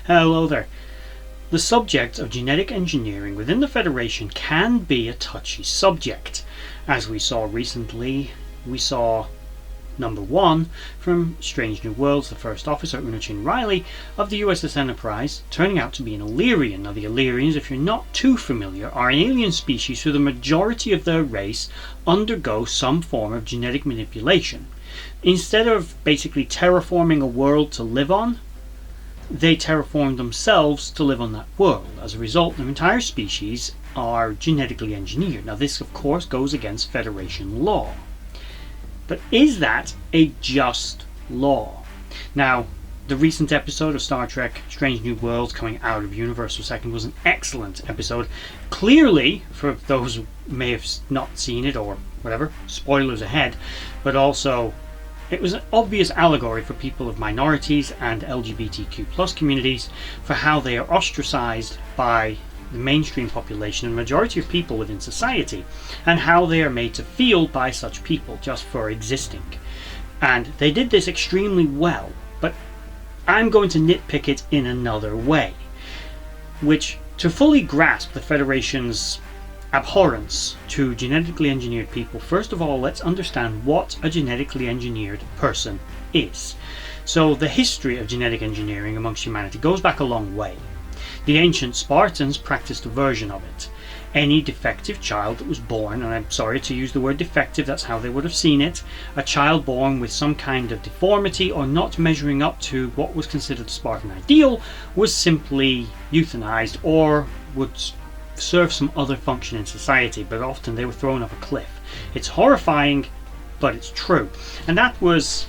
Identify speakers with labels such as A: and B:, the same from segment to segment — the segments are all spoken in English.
A: Hello there. The subject of genetic engineering within the Federation can be a touchy subject. As we saw recently, we saw number 1 from Strange New Worlds, the first officer, Una Chin Riley, of the USS Enterprise, turning out to be an Illyrian. Now the Illyrians, if you're not too familiar, are an alien species who the majority of their race undergo some form of genetic manipulation. Instead of basically terraforming a world to live on, they terraform themselves to live on that world. As a result, their entire species are genetically engineered. Now this, of course, goes against Federation law. But is that a just law? Now, the recent episode of Star Trek Strange New Worlds coming out of Universal Second was an excellent episode. Clearly, for those who may have not seen it or whatever, spoilers ahead, but also it was an obvious allegory for people of minorities and LGBTQ+ communities for how they are ostracized by the mainstream population and majority of people within society, and how they are made to feel by such people just for existing. And they did this extremely well, but I'm going to nitpick it in another way, which, to fully grasp the Federation's abhorrence to genetically engineered people, first of all, let's understand what a genetically engineered person is. So the history of genetic engineering amongst humanity goes back a long way. The ancient Spartans practiced a version of it. Any defective child that was born, and I'm sorry to use the word defective, that's how they would have seen it, a child born with some kind of deformity or not measuring up to what was considered the Spartan ideal was simply euthanized or would serve some other function in society, but often they were thrown off a cliff. It's horrifying, but it's true. And that was,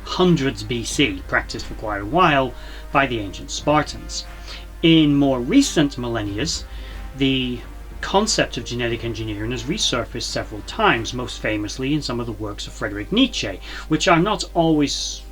A: hundreds BC, practiced for quite a while by the ancient Spartans. In more recent millennia, the concept of genetic engineering has resurfaced several times, most famously in some of the works of Friedrich Nietzsche, which are not always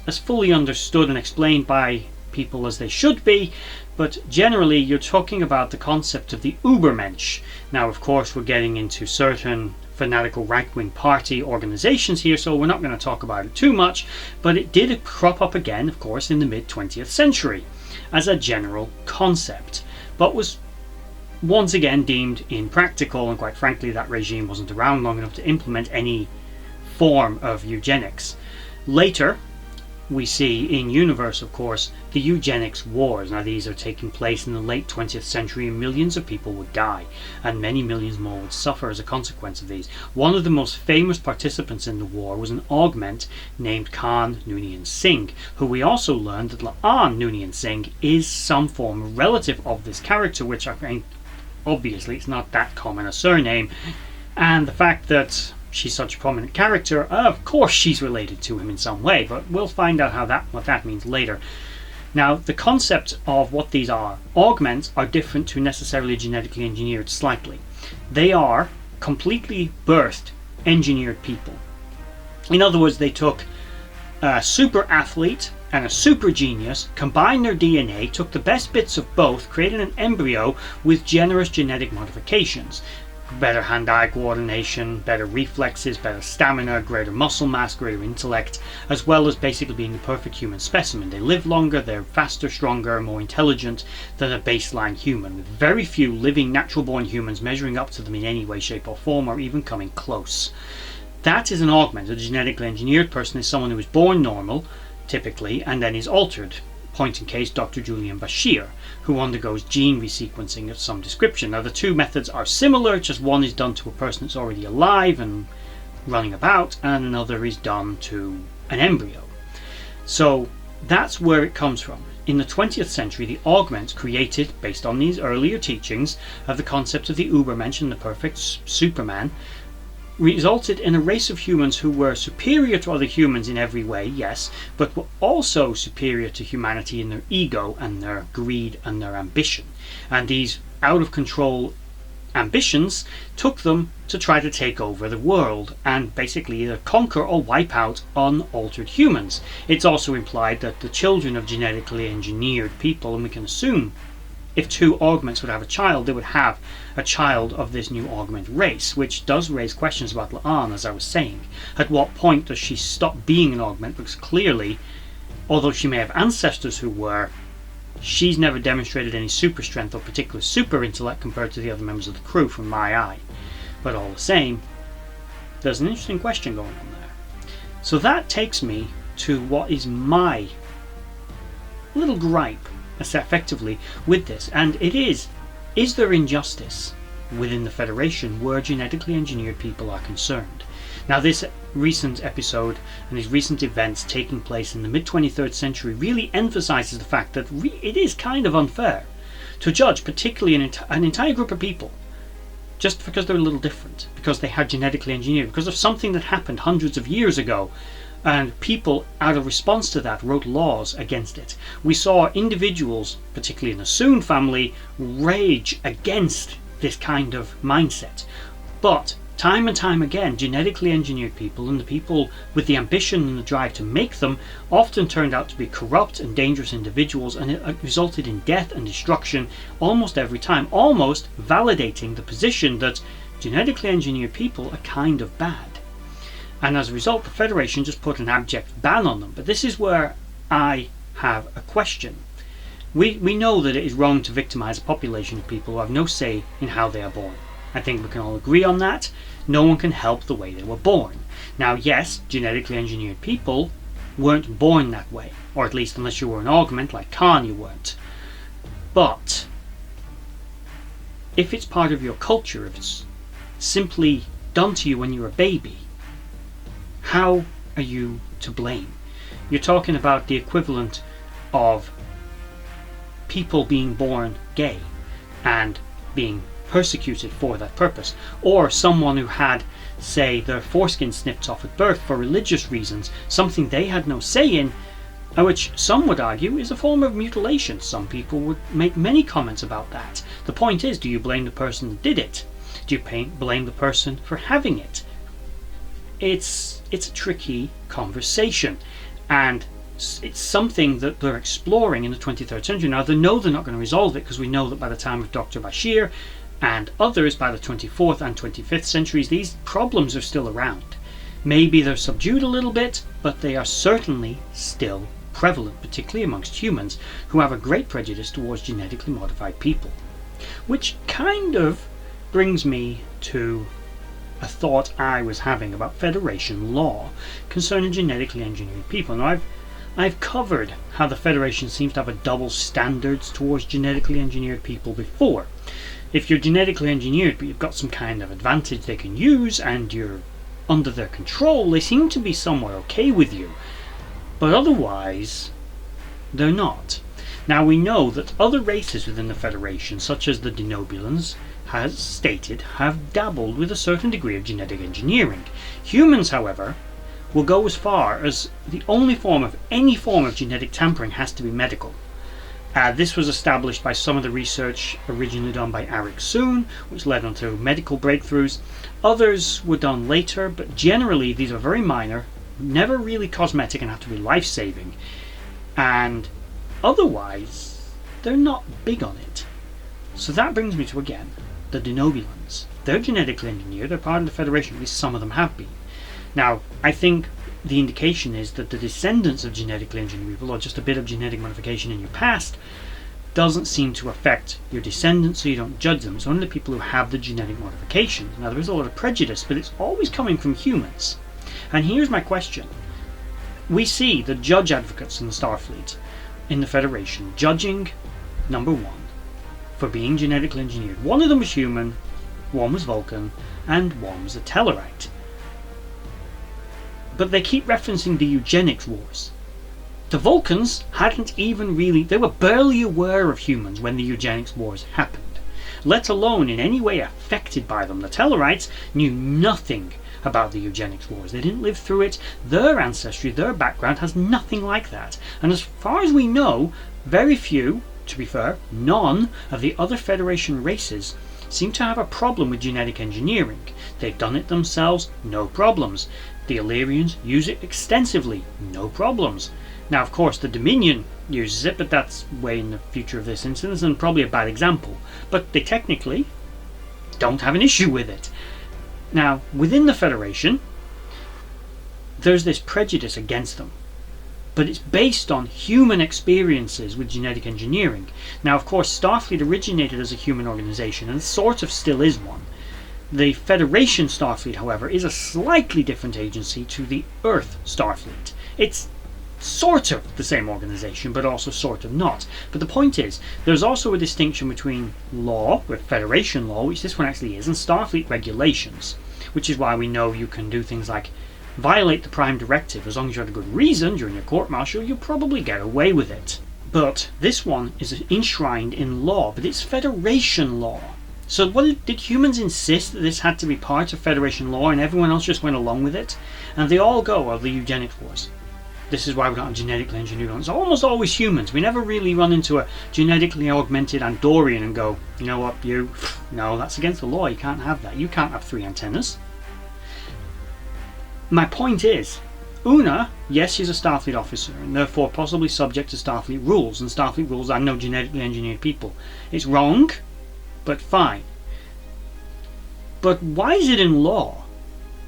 A: as fully understood and explained by people as they should be, but generally you're talking about the concept of the Übermensch. Now, of course, we're getting into certain fanatical right-wing party organizations here, so we're not going to talk about it too much, but it did crop up again, of course, in the mid-20th century as a general concept, but was once again deemed impractical, and quite frankly that regime wasn't around long enough to implement any form of eugenics. Later we see in universe, of course, the eugenics wars. Now these are taking place in the late 20th century, and millions of people would die and many millions more would suffer as a consequence of these. One of the most famous participants in the war was an augment named Khan Noonien Singh, who we also learned that Laan Noonien Singh is some form of relative of this character, which I think obviously it's not that common a surname, and the fact that she's such a prominent character, of course she's related to him in some way, but we'll find out what that means later. Now, the concept of what these are, augments, are different to necessarily genetically engineered slightly. They are completely birthed, engineered people. In other words, they took a super athlete and a super genius, combined their DNA, took the best bits of both, created an embryo with generous genetic modifications. Better hand-eye coordination, better reflexes, better stamina, greater muscle mass, greater intellect, as well as basically being the perfect human specimen. They live longer, they're faster, stronger, more intelligent than a baseline human, with very few living natural-born humans measuring up to them in any way, shape or form, or even coming close. That is an augment. A genetically engineered person is someone who is born normal, typically, and then is altered. Point in case, Dr. Julian Bashir, who undergoes gene resequencing of some description. Now the two methods are similar, just one is done to a person that's already alive and running about, and another is done to an embryo. So that's where it comes from. In the 20th century, the augments created, based on these earlier teachings of the concept of the Übermensch and the perfect Superman, resulted in a race of humans who were superior to other humans in every way, yes, but were also superior to humanity in their ego and their greed and their ambition. And these out of control ambitions took them to try to take over the world and basically either conquer or wipe out unaltered humans. It's also implied that the children of genetically engineered people, and we can assume if two augments would have a child, they would have a child of this new augment race, which does raise questions about Laan, as I was saying. At what point does she stop being an augment? Because clearly, although she may have ancestors who were she's never demonstrated any super strength or particular super intellect compared to the other members of the crew from my eye. But all the same, there's an interesting question going on there. So that takes me to what is my little gripe, effectively, with this. And it is there injustice within the Federation where genetically engineered people are concerned? Now, this recent episode and these recent events taking place in the mid-23rd century really emphasizes the fact that it is kind of unfair to judge particularly an entire group of people just because they're a little different, because they had genetically engineered, because of something that happened hundreds of years ago, and people, out of response to that, wrote laws against it. We saw individuals, particularly in the Soon family, rage against this kind of mindset. But time and time again, genetically engineered people and the people with the ambition and the drive to make them often turned out to be corrupt and dangerous individuals, and it resulted in death and destruction almost every time, almost validating the position that genetically engineered people are kind of bad. And as a result, the Federation just put an abject ban on them. But this is where I have a question. We know that it is wrong to victimize a population of people who have no say in how they are born. I think we can all agree on that. No one can help the way they were born. Now, yes, genetically engineered people weren't born that way, or at least unless you were an augment like Khan, you weren't. But if it's part of your culture, if it's simply done to you when you're a baby, how are you to blame? You're talking about the equivalent of people being born gay and being persecuted for that purpose, or someone who had, say, their foreskin snipped off at birth for religious reasons, something they had no say in, which some would argue is a form of mutilation. Some people would make many comments about that. The point is, do you blame the person that did it? Do you blame the person for having it? It's a tricky conversation, and it's something that they're exploring in the 23rd century. Now, they know they're not going to resolve it, because we know that by the time of Dr. Bashir and others, by the 24th and 25th centuries, these problems are still around. Maybe they're subdued a little bit, but they are certainly still prevalent, particularly amongst humans who have a great prejudice towards genetically modified people. Which kind of brings me to a thought I was having about Federation law concerning genetically engineered people. Now, I've covered how the Federation seems to have a double standards towards genetically engineered people before. If you're genetically engineered but you've got some kind of advantage they can use and you're under their control, they seem to be somewhat okay with you. But otherwise, they're not. Now, we know that other races within the Federation, such as the Denobulans, has stated, have dabbled with a certain degree of genetic engineering. Humans, however, will go as far as the only form of any form of genetic tampering has to be medical. This was established by some of the research originally done by Eric Soon, which led on to medical breakthroughs. Others were done later, but generally these are very minor, never really cosmetic, and have to be life-saving. And otherwise, they're not big on it. So that brings me to, again, the Denobulans. They're genetically engineered, they're part of the Federation, at least some of them have been. Now, I think the indication is that the descendants of genetically engineered people, or just a bit of genetic modification in your past, doesn't seem to affect your descendants, so you don't judge them. It's only the people who have the genetic modification. Now, there is a lot of prejudice, but it's always coming from humans. And here's my question. We see the judge advocates in the Starfleet, in the Federation, judging number one for being genetically engineered. One of them was human, one was Vulcan, and one was a Tellarite. But they keep referencing the eugenics wars. The Vulcans hadn't even really, they were barely aware of humans when the eugenics wars happened, let alone in any way affected by them. The Tellarites knew nothing about the eugenics wars. They didn't live through it. Their ancestry, their background has nothing like that. And as far as we know, very few, to be fair, none of the other Federation races seem to have a problem with genetic engineering. They've done it themselves, no problems. The Illyrians use it extensively, no problems. Now, of course, the Dominion uses it, but that's way in the future of this instance and probably a bad example. But they technically don't have an issue with it. Now, within the Federation, there's this prejudice against them. but it's based on human experiences with genetic engineering. Now, of course, Starfleet originated as a human organization, and sort of still is one. The Federation Starfleet, however, is a slightly different agency to the Earth Starfleet. It's sort of the same organization, but also sort of not. But the point is, there's also a distinction between law, with Federation law, which this one actually is, and Starfleet regulations, which is why we know you can do things like violate the Prime Directive. As long as you had a good reason during your court-martial, you'll probably get away with it. But this one is enshrined in law, but it's Federation law. So did humans insist that this had to be part of Federation law and everyone else just went along with it? And they all go, the eugenics wars. This is why we don't have genetically engineered ones. It's almost always humans. We never really run into a genetically augmented Andorian and go, you know what, no, that's against the law. You can't have that. You can't have 3 antennas. My point is, Una, yes, she's a Starfleet officer and therefore possibly subject to Starfleet rules, and Starfleet rules are no genetically engineered people. It's wrong, but fine. But why is it in law?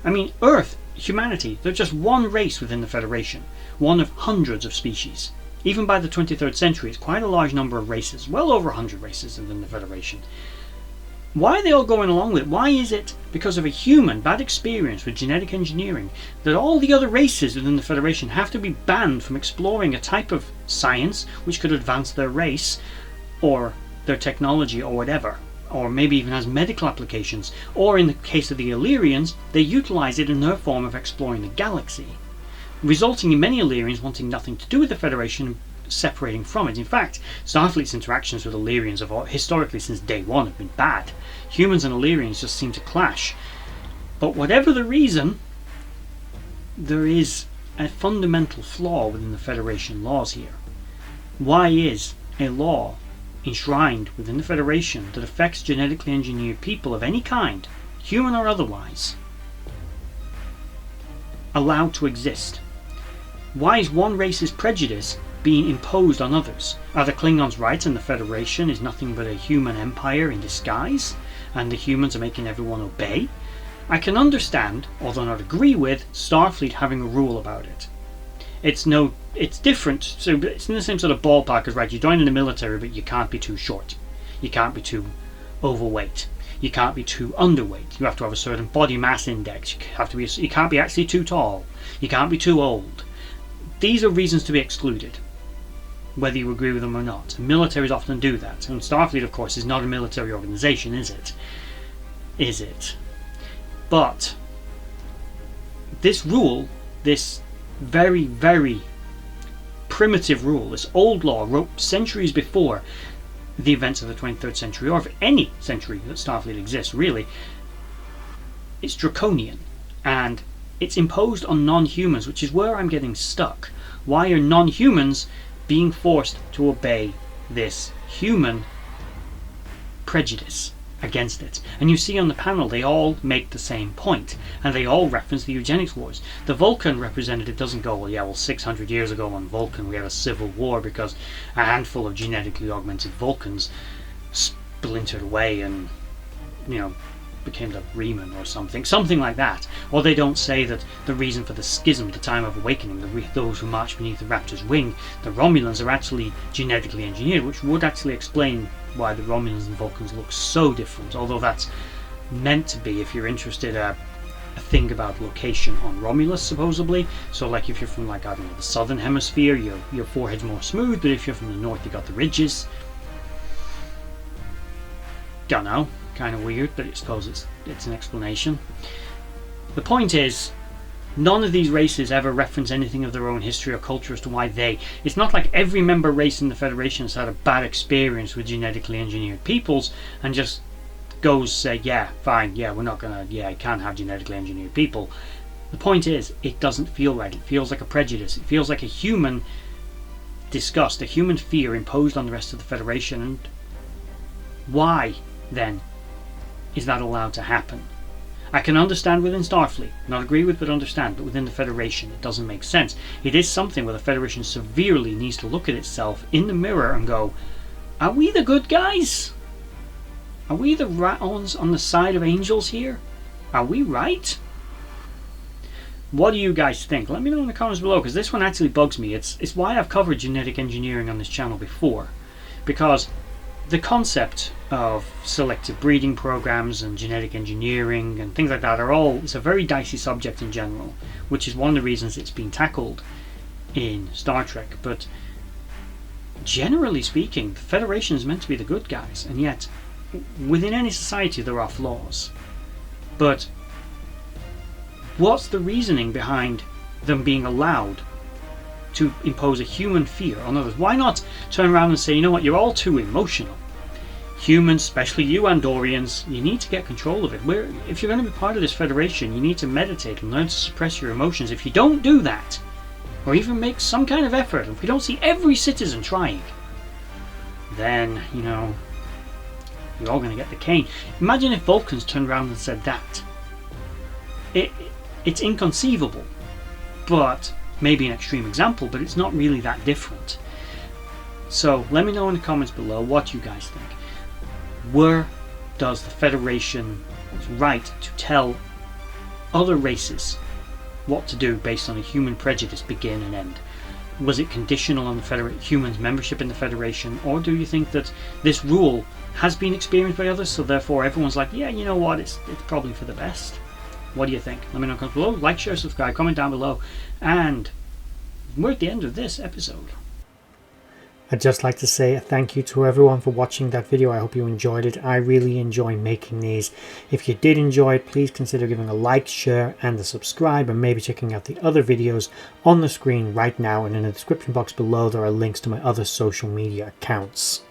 A: I mean, Earth, humanity, they're just one race within the Federation, one of hundreds of species. Even by the 23rd century, it's quite a large number of races, well over 100 races within the Federation. Why are they all going along with it? Why is it because of a human bad experience with genetic engineering that all the other races within the Federation have to be banned from exploring a type of science which could advance their race or their technology or whatever, or maybe even has medical applications, or in the case of the Illyrians, they utilize it in their form of exploring the galaxy, resulting in many Illyrians wanting nothing to do with the Federation and separating from it. In fact, Starfleet's interactions with Illyrians have historically since day one have been bad. Humans and Illyrians just seem to clash. But whatever the reason, there is a fundamental flaw within the Federation laws here. Why is a law enshrined within the Federation that affects genetically engineered people of any kind, human or otherwise, allowed to exist? Why is one race's prejudice being imposed on others? Are the Klingons right and the Federation is nothing but a human empire in disguise and the humans are making everyone obey? I can understand, although not agree with, Starfleet having a rule about it. It's different, so it's in the same sort of ballpark as, right, you join in the military but you can't be too short, you can't be too overweight, you can't be too underweight, you have to have a certain body mass index, you can't be actually too tall, you can't be too old. These are reasons to be excluded, whether you agree with them or not. Militaries often do that, and Starfleet, of course, is not a military organization, is it? Is it? But this rule, this very, very primitive rule, this old law wrote centuries before the events of the 23rd century, or of any century that Starfleet exists, really, it's draconian, and it's imposed on non-humans, which is where I'm getting stuck. Why are non-humans being forced to obey this human prejudice against it? And you see on the panel they all make the same point, and they all reference the eugenics wars. The Vulcan representative doesn't go, well 600 years ago on Vulcan we had a civil war because a handful of genetically augmented Vulcans splintered away and became the Reman or something like that. Or they don't say that the reason for the schism, the time of awakening, those who march beneath the Raptor's wing, the Romulans are actually genetically engineered, which would actually explain why the Romulans and Vulcans look so different, although that's meant to be, if you're interested, a thing about location on Romulus, supposedly. So like if you're from, like, I don't know, the southern hemisphere, your forehead's more smooth, but if you're from the north you got the ridges. Don't know, kind of weird, but I suppose it's an explanation. The point is, none of these races ever reference anything of their own history or culture as to why it's not like every member race in the Federation has had a bad experience with genetically engineered peoples and just goes say, yeah, fine, yeah, we're not gonna, I can't have genetically engineered people. The point is, it doesn't feel right. It feels like a prejudice. It feels like a human disgust, a human fear imposed on the rest of the Federation. And why then is that allowed to happen? I can understand within Starfleet, not agree with but understand, but within the Federation it doesn't make sense. It is something where the Federation severely needs to look at itself in the mirror and go, are we the good guys? Are we the ones on the side of angels here? Are we right? What do you guys think? Let me know in the comments below, because this one actually bugs me. It's why I've covered genetic engineering on this channel before, because the concept of selective breeding programs and genetic engineering and things like that it's a very dicey subject in general, which is one of the reasons it's been tackled in Star Trek. But generally speaking, the Federation is meant to be the good guys, and yet within any society there are flaws. But what's the reasoning behind them being allowed to impose a human fear on others? Why not turn around and say, you know what, you're all too emotional. Humans, especially you Andorians, you need to get control of it. If you're going to be part of this Federation, you need to meditate and learn to suppress your emotions. If you don't do that, or even make some kind of effort, if we don't see every citizen trying, then, you know, you're all going to get the cane. Imagine if Vulcans turned around and said that. It's inconceivable, but maybe an extreme example, but it's not really that different. So let me know in the comments below what you guys think. Where does the Federation's right to tell other races what to do based on a human prejudice begin and end? Was it conditional on the humans' membership in the Federation, or do you think that this rule has been experienced by others, so therefore everyone's like, yeah, you know what, it's probably for the best? What do you think? Let me know in the comments below. Like, share, subscribe, comment down below, and we're at the end of this episode.
B: I'd just like to say a thank you to everyone for watching that video. I hope you enjoyed it. I really enjoy making these. If you did enjoy it, please consider giving a like, share, and a subscribe, and maybe checking out the other videos on the screen right now, and in the description box below there are links to my other social media accounts.